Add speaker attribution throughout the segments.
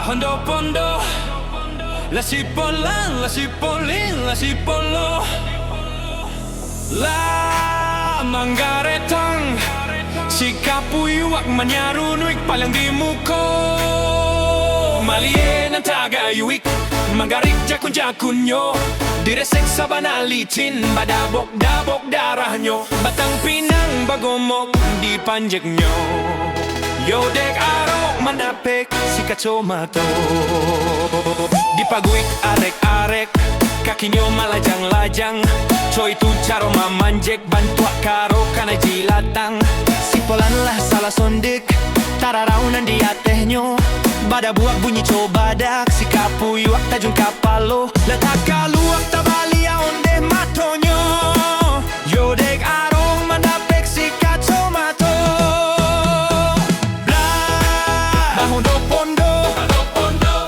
Speaker 1: Hondo pondo la sipolan, la sipolin, la sipolo la manggaretang si kapuyuak manyarunuik palang di muko malien ang tagayuik manggarik jakun-jakunyo diresek sa banalicin badabok-dabok darah nyo batang pinang bagomok di panjek nyo yodek arok manapek si kacomato di paguik arek-arek kaki nyo malajang-lajang coy tu caro mamanjek bantua karo kana jilatang sipolan lah salah sondik tararaunan di ateh nyo bada buak bunyi cobadak si kapuyuak tajun kapalo letak kaluak tabalia onde matonyo yodek arong manapek si kacomato blah hondo pondo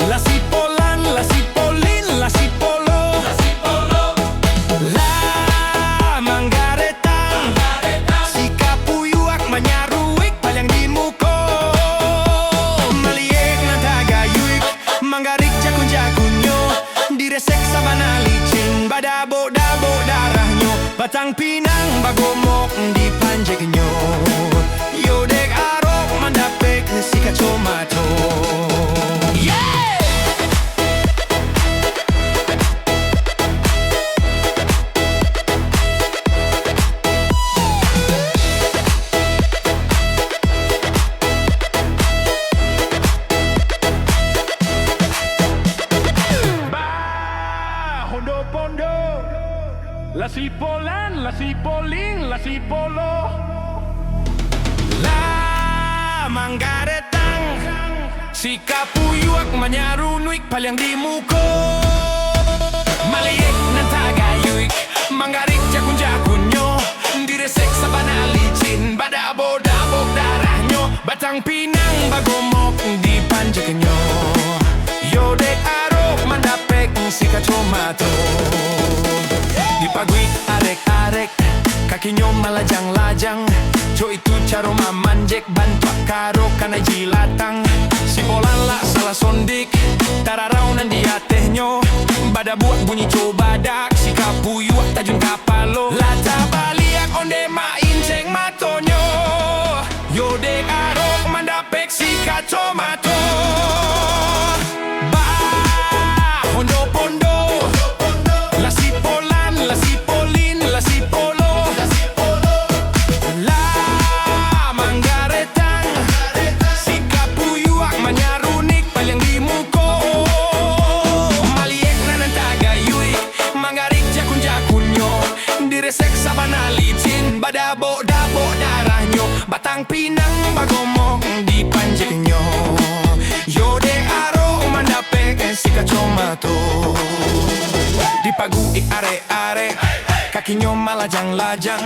Speaker 1: la sipolan la sipolin la sipolo la manggaretang si kapuyuak manyaruik palang di muko maliek na tagayuik manggarik jakun-jakunyo diresek sa banalicin badabo-dabo darahnya batang pinang bagomok di panjek nyo yodek arok mandapek si kacomato Hondo pondo la sipolan, la sipolin, la sipolo la manggaretang si kapuyuak manyarunuik palang di muko maliek ng tagayuik manggarik jakun-jakunyo diresek sa banalicin badabo-dabok darah nyo batang pinang bagomok di panjek nyo yodek arok mandapek si kacomato di paguik arek-arek kaki nyo malajang-lajang co itu caro mamanjek bantua karo kana jilatang sipolan lah salah sondik tararaunan di ateh nyo bada buak bunyi cobadak si kapuyuak tajun kapalo lata baliak onde mainceng matonyo yodek arok mandapek si kacomato Hondo pondo la sipolan, la sipolin, la sipolo la manggaretang si kapuyuak manyarunik palang di muko maliek na ng tagayuik manggarik jakun-jakunyo diresek sa banalicin badabo-dabo darah nyo batang pinang bagomok di panjek nyo yodek aro mandapek si kacomato di paguik are-are kaki nyo malajang-lajang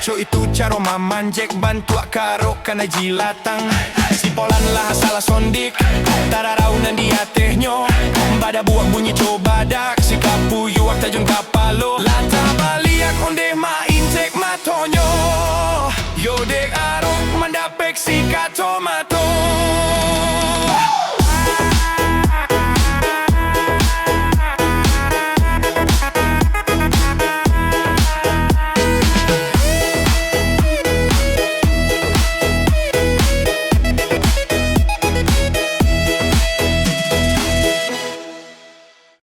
Speaker 1: co itu caro mamanjek bantua karo kana jilatang sipolan lah salah sondik tararaunan di ateh nyo bada buak bunyi cobadak si kapuyuak tajun kapalo lata baliak onde maincek matonyo yodek arok mandapek si kacomato